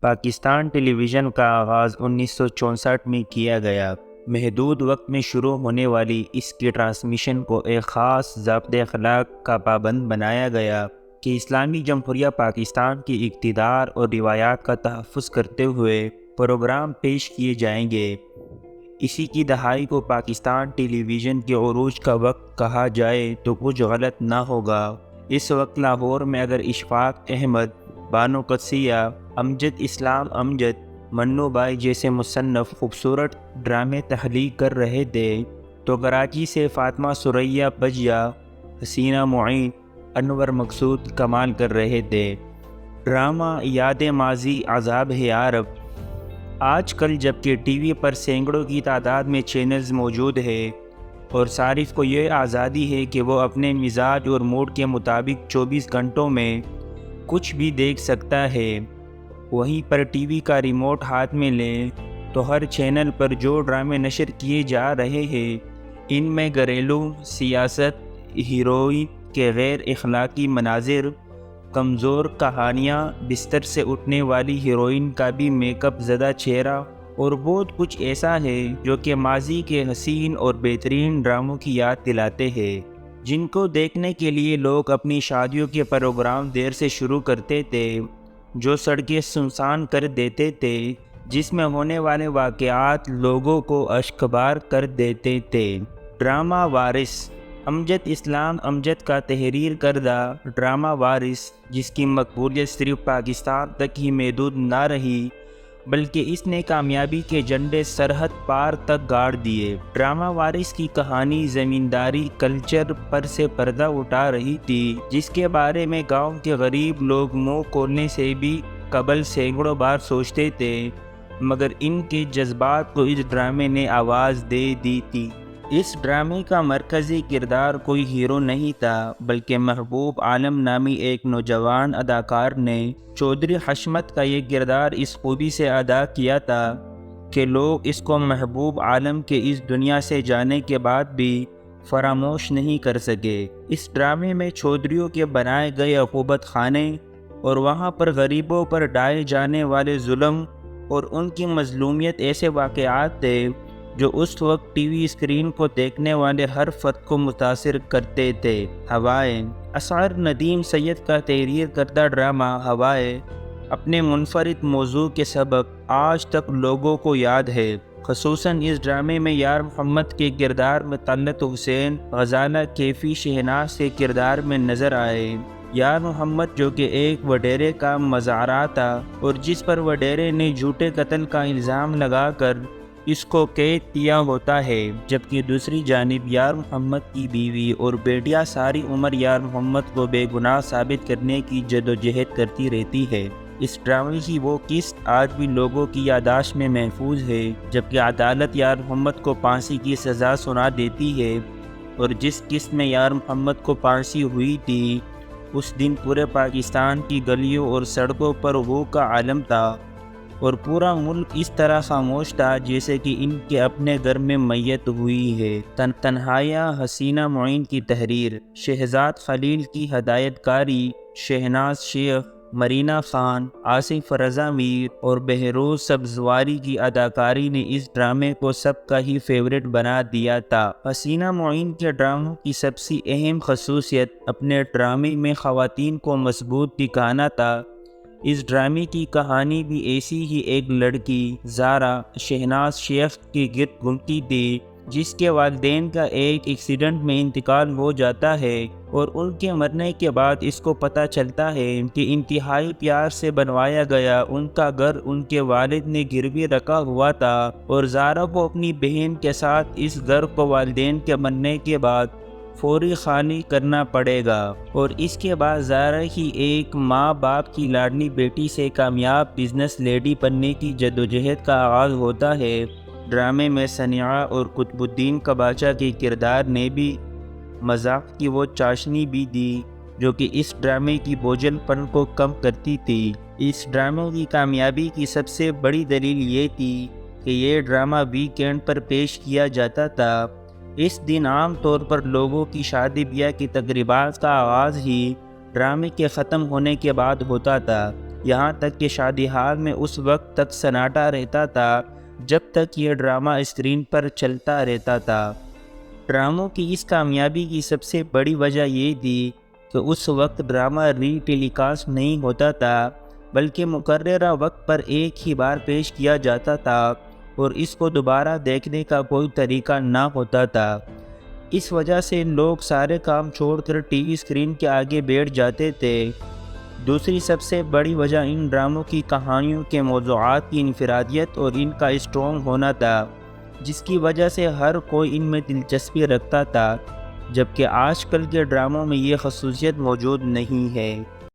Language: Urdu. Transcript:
پاکستان ٹیلی ویژن کا آغاز 1964 میں کیا گیا۔ محدود وقت میں شروع ہونے والی اس کی ٹرانسمیشن کو ایک خاص ضابطۂ اخلاق کا پابند بنایا گیا کہ اسلامی جمہوریہ پاکستان کی اقتدار اور روایات کا تحفظ کرتے ہوئے پروگرام پیش کیے جائیں گے۔ اسی کی دہائی کو پاکستان ٹیلی ویژن کے عروج کا وقت کہا جائے تو کچھ غلط نہ ہوگا۔ اس وقت لاہور میں اگر اشفاق احمد، بانو قدسیہ، امجد اسلام امجد، منو بھائی جیسے مصنف خوبصورت ڈرامے تخلیق کر رہے تھے تو کراچی سے فاطمہ ثریا بجیا، حسینہ معین، انور مقصود کمال کر رہے تھے۔ ڈرامہ یاد ماضی عذاب ہے یارب۔ آج کل جبکہ ٹی وی پر سینکڑوں کی تعداد میں چینلز موجود ہے اور صارف کو یہ آزادی ہے کہ وہ اپنے مزاج اور موڈ کے مطابق 24 گھنٹوں میں کچھ بھی دیکھ سکتا ہے، وہیں پر ٹی وی کا ریموٹ ہاتھ میں لیں تو ہر چینل پر جو ڈرامے نشر کیے جا رہے ہیں ان میں گھریلو، سیاست، ہیروئن کے غیر اخلاقی مناظر، کمزور کہانیاں، بستر سے اٹھنے والی ہیروئن کا بھی میک اپ زدہ چہرہ اور بہت کچھ ایسا ہے جو کہ ماضی کے حسین اور بہترین ڈراموں کی یاد دلاتے ہیں، جن کو دیکھنے کے لیے لوگ اپنی شادیوں کے پروگرام دیر سے شروع کرتے تھے، جو سڑکیں سنسان کر دیتے تھے، جس میں ہونے والے واقعات لوگوں کو اشکبار کر دیتے تھے۔ ڈرامہ وارث امجد اسلام امجد کا تحریر کردہ ڈرامہ وارث، جس کی مقبولیت صرف پاکستان تک ہی محدود نہ رہی بلکہ اس نے کامیابی کے جھنڈے سرحد پار تک گاڑ دیے۔ ڈرامہ وارث کی کہانی زمینداری کلچر پر سے پردہ اٹھا رہی تھی، جس کے بارے میں گاؤں کے غریب لوگ منہ کھولنے سے بھی قبل سینکڑوں بار سوچتے تھے، مگر ان کے جذبات کو اس ڈرامے نے آواز دے دی تھی۔ اس ڈرامے کا مرکزی کردار کوئی ہیرو نہیں تھا بلکہ محبوب عالم نامی ایک نوجوان اداکار نے چودھری حشمت کا یہ کردار اس خوبی سے ادا کیا تھا کہ لوگ اس کو محبوب عالم کے اس دنیا سے جانے کے بعد بھی فراموش نہیں کر سکے۔ اس ڈرامے میں چودھریوں کے بنائے گئے عقوبت خانے اور وہاں پر غریبوں پر ڈھائے جانے والے ظلم اور ان کی مظلومیت ایسے واقعات تھے جو اس وقت ٹی وی اسکرین کو دیکھنے والے ہر فرد کو متاثر کرتے تھے۔ ہوائیں اشعار ندیم سید کا تحریر کردہ ڈرامہ ہوائیں اپنے منفرد موضوع کے سبب آج تک لوگوں کو یاد ہے۔ خصوصاً اس ڈرامے میں یار محمد کے کردار میں طلعت حسین غزالہ کیفی شہناز کے کردار میں نظر آئے۔ یار محمد جو کہ ایک وڈیرے کا مزارع تھا اور جس پر وڈیرے نے جھوٹے قتل کا الزام لگا کر اس کو قید کیا ہوتا ہے، جبکہ دوسری جانب یار محمد کی بیوی اور بیٹیاں ساری عمر یار محمد کو بے گناہ ثابت کرنے کی جدوجہد کرتی رہتی ہے۔ اس ڈرامے کی وہ قسط آج بھی لوگوں کی یادداشت میں محفوظ ہے، جبکہ عدالت یار محمد کو پھانسی کی سزا سنا دیتی ہے اور جس قسط میں یار محمد کو پھانسی ہوئی تھی اس دن پورے پاکستان کی گلیوں اور سڑکوں پر غو کا عالم تھا اور پورا ملک اس طرح خاموش تھا جیسے کہ ان کے اپنے گھر میں میت ہوئی ہے۔ تنہائیاں حسینہ معین کی تحریر، شہزاد خلیل کی ہدایت کاری، شہناز شیخ، مرینا خان، آصف رضا میر اور بہروز سبزواری کی اداکاری نے اس ڈرامے کو سب کا ہی فیورٹ بنا دیا تھا۔ حسینہ معین کے ڈراموں کی سب سے اہم خصوصیت اپنے ڈرامے میں خواتین کو مضبوط دکھانا تھا۔ اس ڈرامے کی کہانی بھی ایسی ہی ایک لڑکی زارا شہناز شیخ کے گرد گھومتی تھی جس کے والدین کا ایک ایکسیڈنٹ میں انتقال ہو جاتا ہے اور ان کے مرنے کے بعد اس کو پتہ چلتا ہے کہ انتہائی پیار سے بنوایا گیا ان کا گھر ان کے والد نے گروی رکھا ہوا تھا اور زارا کو اپنی بہن کے ساتھ اس گھر کو والدین کے مرنے کے بعد فوری خالی کرنا پڑے گا اور اس کے بعد زارا کی ایک ماں باپ کی لاڈلی بیٹی سے کامیاب بزنس لیڈی بننے کی جدوجہد کا آغاز ہوتا ہے۔ ڈرامے میں سنیعہ اور قطب الدین کباچا کے کردار نے بھی مذاق کی وہ چاشنی بھی دی جو کہ اس ڈرامے کی بوجھل پن کو کم کرتی تھی۔ اس ڈرامے کی کامیابی کی سب سے بڑی دلیل یہ تھی کہ یہ ڈرامہ ویکینڈ پر پیش کیا جاتا تھا۔ اس دن عام طور پر لوگوں کی شادی بیاہ کی تقریبات کا آغاز ہی ڈرامے کے ختم ہونے کے بعد ہوتا تھا۔ یہاں تک کہ شادی ہال میں اس وقت تک سناٹا رہتا تھا جب تک یہ ڈرامہ اسکرین پر چلتا رہتا تھا۔ ڈراموں کی اس کامیابی کی سب سے بڑی وجہ یہ تھی کہ اس وقت ڈرامہ ری ٹیلی کاسٹ نہیں ہوتا تھا، بلکہ مقررہ وقت پر ایک ہی بار پیش کیا جاتا تھا اور اس کو دوبارہ دیکھنے کا کوئی طریقہ نہ ہوتا تھا۔ اس وجہ سے لوگ سارے کام چھوڑ کر ٹی وی اسکرین کے آگے بیٹھ جاتے تھے۔ دوسری سب سے بڑی وجہ ان ڈراموں کی کہانیوں کے موضوعات کی انفرادیت اور ان کا اسٹرانگ ہونا تھا، جس کی وجہ سے ہر کوئی ان میں دلچسپی رکھتا تھا، جبکہ آج کل کے ڈراموں میں یہ خصوصیت موجود نہیں ہے۔